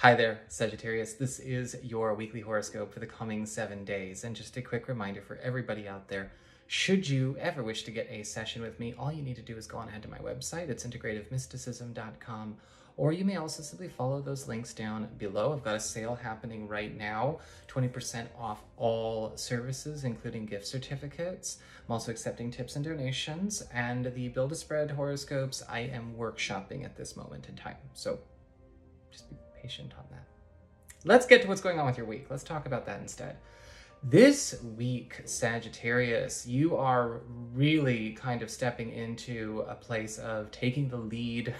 Hi there, Sagittarius. This is your weekly horoscope for the coming 7 days. And just a quick reminder for everybody out there, should you ever wish to get a session with me, all you need to do is go on ahead to my website. It's integrativemysticism.com. Or you may also simply follow those links down below. I've got a sale happening right now, 20% off all services, including gift certificates. I'm also accepting tips and donations. And the Build-A-Spread horoscopes, I am workshopping at this moment in time. So just be patient on that. Let's get to what's going on with your week. Let's talk about that instead. This week, Sagittarius, you are really kind of stepping into a place of taking the lead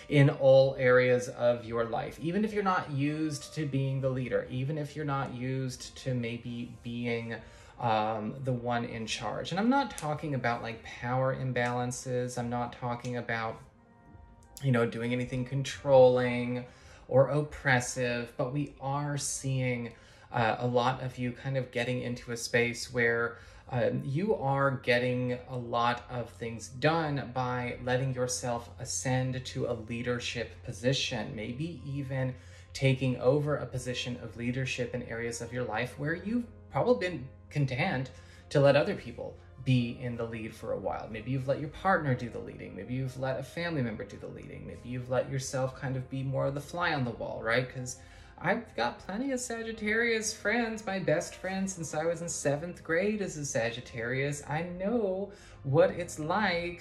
in all areas of your life. Even if you're not used to being the leader, even if you're not used to maybe being the one in charge. And I'm not talking about like power imbalances. I'm not talking about, doing anything controlling or oppressive, but we are seeing a lot of you kind of getting into a space where you are getting a lot of things done by letting yourself ascend to a leadership position, maybe even taking over a position of leadership in areas of your life where you've probably been content to let other people be in the lead for a while. Maybe you've let your partner do the leading. Maybe you've let a family member do the leading. Maybe you've let yourself kind of be more of the fly on the wall, right? Because I've got plenty of Sagittarius friends. My best friend since I was in 7th grade is a Sagittarius. I know what it's like.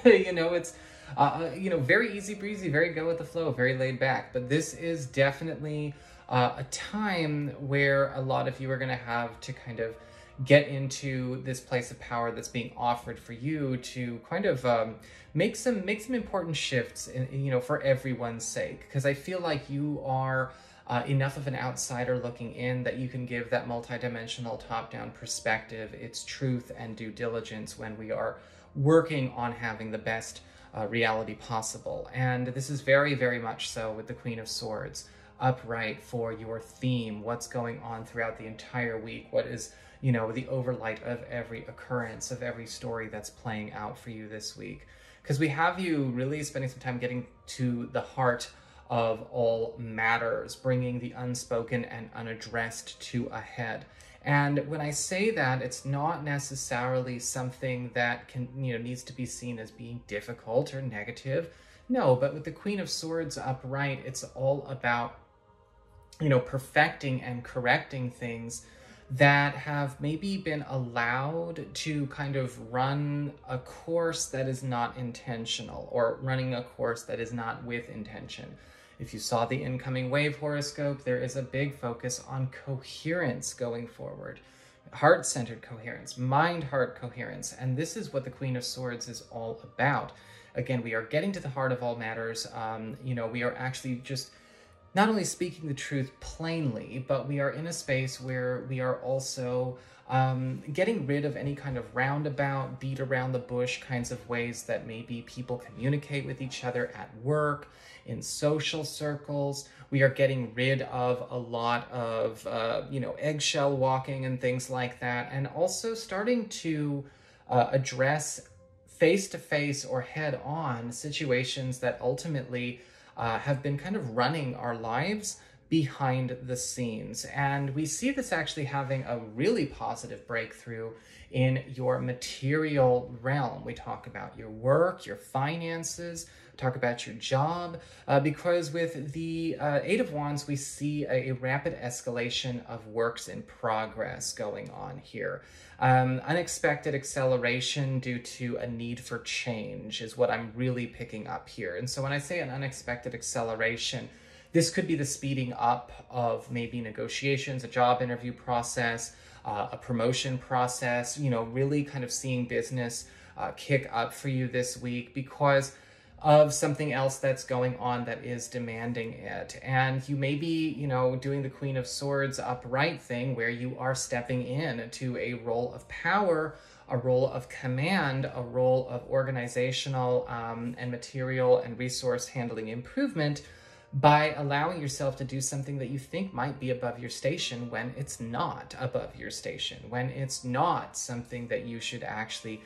It's, very easy breezy, very go with the flow, very laid back. But this is definitely a time where a lot of you are going to have to kind of get into this place of power that's being offered for you to kind of make some important shifts, for everyone's sake. Because I feel like you are enough of an outsider looking in that you can give that multidimensional top-down perspective, its truth and due diligence when we are working on having the best reality possible. And this is very, very much so with the Queen of Swords upright for your theme, what's going on throughout the entire week, what is the overlight of every occurrence, of every story that's playing out for you this week. Because we have you really spending some time getting to the heart of all matters, bringing the unspoken and unaddressed to a head. And when I say that, it's not necessarily something that needs to be seen as being difficult or negative. No, but with the Queen of Swords upright, it's all about, perfecting and correcting things that have maybe been allowed to kind of run a course that is not intentional, or running a course that is not with intention. If you saw the incoming wave horoscope, there is a big focus on coherence going forward. Heart-centered coherence, mind-heart coherence. And this is what the Queen of Swords is all about. Again, we are getting to the heart of all matters. We are actually just not only speaking the truth plainly, but we are in a space where we are also getting rid of any kind of roundabout, beat around the bush kinds of ways that maybe people communicate with each other at work, in social circles. We are getting rid of a lot of, eggshell walking and things like that, and also starting to address face-to-face or head-on situations that ultimately have been kind of running our lives behind the scenes. And we see this actually having a really positive breakthrough in your material realm. We talk about your work, your finances, talk about your job, because with the Eight of Wands, we see a rapid escalation of works in progress going on here. Unexpected acceleration due to a need for change is what I'm really picking up here. And so when I say an unexpected acceleration, this could be the speeding up of maybe negotiations, a job interview process, a promotion process, really kind of seeing business kick up for you this week because of something else that's going on that is demanding it. And you may be, doing the Queen of Swords upright thing where you are stepping in to a role of power, a role of command, a role of organizational and material and resource handling improvement. by allowing yourself to do something that you think might be above your station when it's not above your station, when it's not something that you should actually,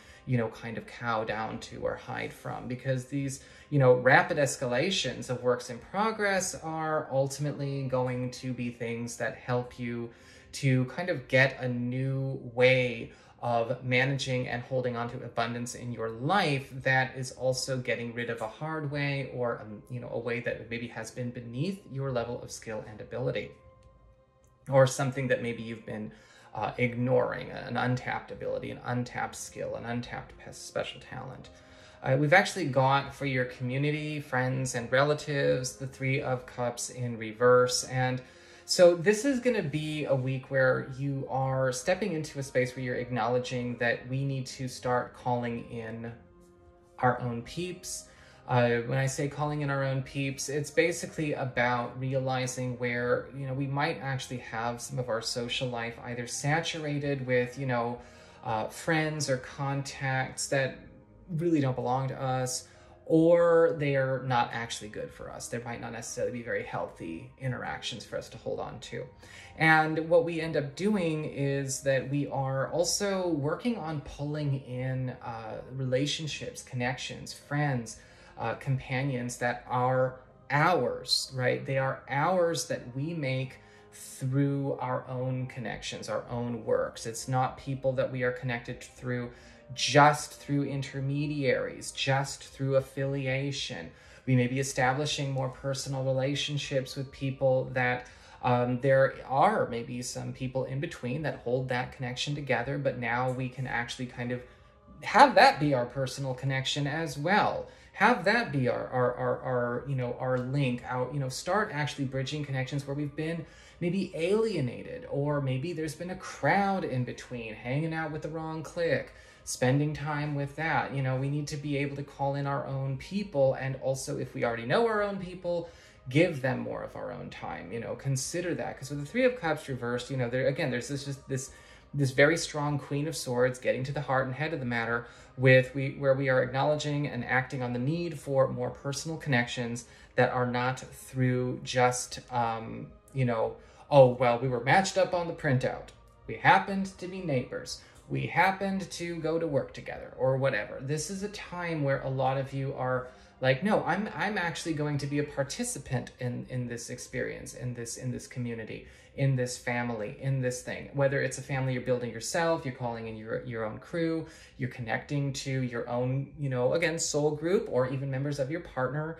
kind of cow down to or hide from, because these, rapid escalations of works in progress are ultimately going to be things that help you to kind of get a new way of managing and holding on to abundance in your life that is also getting rid of a hard way, or a way that maybe has been beneath your level of skill and ability, or something that maybe you've been ignoring, an untapped ability, an untapped skill, an untapped special talent. We've actually got, for your community, friends, and relatives, the Three of Cups in reverse. And so this is going to be a week where you are stepping into a space where you're acknowledging that we need to start calling in our own peeps. When I say calling in our own peeps, it's basically about realizing where, we might actually have some of our social life either saturated with, friends or contacts that really don't belong to us, or they are not actually good for us. There might not necessarily be very healthy interactions for us to hold on to. And what we end up doing is that we are also working on pulling in relationships, connections, friends, companions that are ours, right? They are ours that we make through our own connections, our own works. It's not people that we are connected through just through intermediaries, just through affiliation. We may be establishing more personal relationships with people that there are maybe some people in between that hold that connection together, but now we can actually kind of have that be our personal connection as well. Have that be our link, start actually bridging connections where we've been maybe alienated, or maybe there's been a crowd in between, hanging out with the wrong clique, spending time with that. We need to be able to call in our own people, and also, if we already know our own people, give them more of our own time. Consider that, because with the Three of Cups reversed, there's this very strong Queen of Swords getting to the heart and head of the matter, where we are acknowledging and acting on the need for more personal connections that are not through just, oh, well, we were matched up on the printout. We happened to be neighbors. We happened to go to work together, or whatever. This is a time where a lot of you are like, no, I'm actually going to be a participant in this experience, in this community, in this family, in this thing. Whether it's a family you're building yourself, you're calling in your own crew, you're connecting to your own, again, soul group, or even members of your partner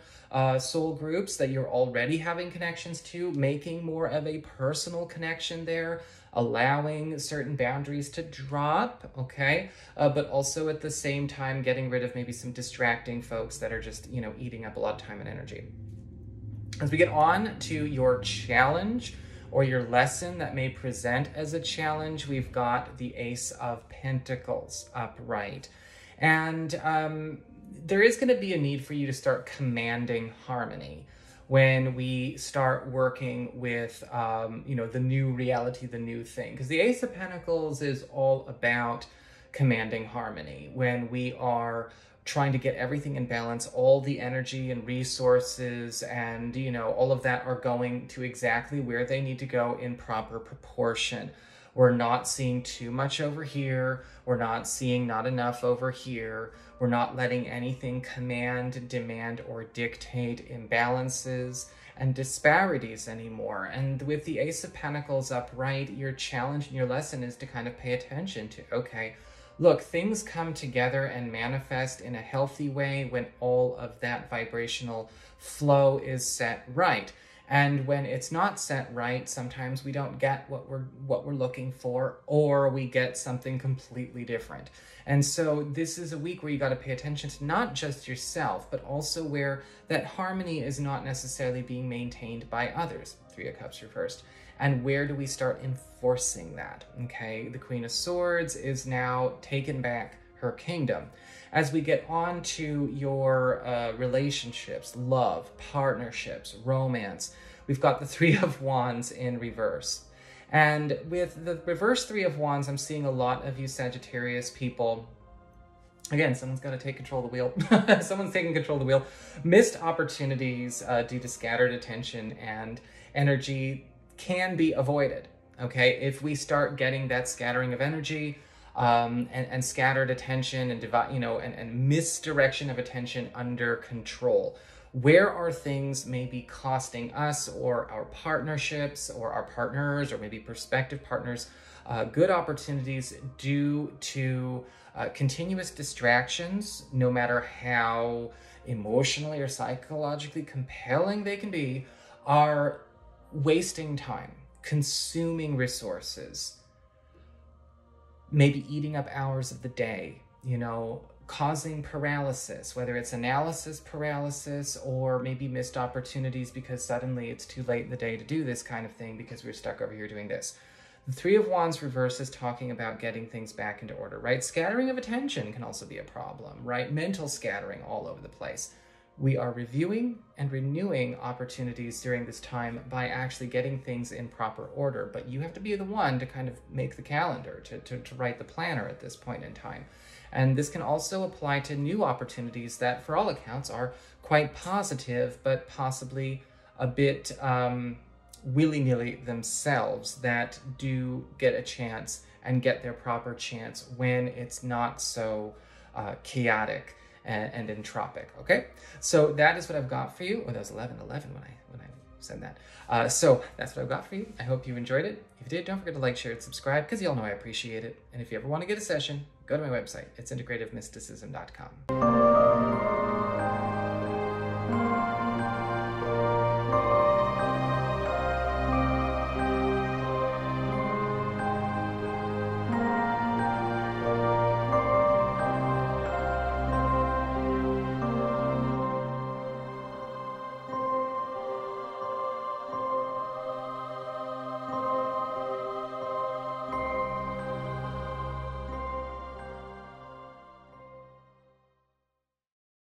soul groups that you're already having connections to, making more of a personal connection there, allowing certain boundaries to drop, okay? But also at the same time, getting rid of maybe some distracting folks that are just, eating up a lot of time and energy. As we get on to your challenge or your lesson that may present as a challenge, we've got the Ace of Pentacles upright. And there is going to be a need for you to start commanding harmony when we start working with, the new reality, the new thing. Because the Ace of Pentacles is all about commanding harmony. When we are trying to get everything in balance, all the energy and resources and, all of that are going to exactly where they need to go in proper proportion. We're not seeing too much over here. We're not seeing not enough over here. We're not letting anything command, demand, or dictate imbalances and disparities anymore. And with the Ace of Pentacles upright, your challenge and your lesson is to kind of pay attention to, okay, look, things come together and manifest in a healthy way when all of that vibrational flow is set right. And when it's not set right, sometimes we don't get what we're looking for, or we get something completely different. And so this is a week where you got to pay attention to not just yourself, but also where that harmony is not necessarily being maintained by others. Three of Cups reversed. And where do we start enforcing that? Okay, the Queen of Swords is now taken back her kingdom. As we get on to your relationships, love, partnerships, romance, we've got the Three of Wands in reverse. And with the reverse Three of Wands, I'm seeing a lot of you Sagittarius people Again, someone's got to take control of the wheel. Someone's taking control of the wheel. Missed opportunities due to scattered attention and energy can be avoided, okay? If we start getting that scattering of energy and scattered attention and, and misdirection of attention under control. Where are things maybe costing us or our partnerships or our partners or maybe prospective partners good opportunities due to continuous distractions, no matter how emotionally or psychologically compelling they can be, are wasting time, consuming resources, maybe eating up hours of the day, causing paralysis, whether it's analysis paralysis or maybe missed opportunities because suddenly it's too late in the day to do this kind of thing because we're stuck over here doing this. The Three of Wands reverse is talking about getting things back into order, right? Scattering of attention can also be a problem, right? Mental scattering all over the place. We are reviewing and renewing opportunities during this time by actually getting things in proper order, but you have to be the one to kind of make the calendar, to write the planner at this point in time. And this can also apply to new opportunities that, for all accounts, are quite positive, but possibly a bit willy-nilly themselves, that do get a chance and get their proper chance when it's not so chaotic and entropic, okay? So that is what I've got for you. Oh, that was 11:11 when I said that. So that's what I've got for you. I hope you enjoyed it. If you did, don't forget to like, share, and subscribe, because you all know I appreciate it. And if you ever want to get a session, go to my website. It's integrativemysticism.com.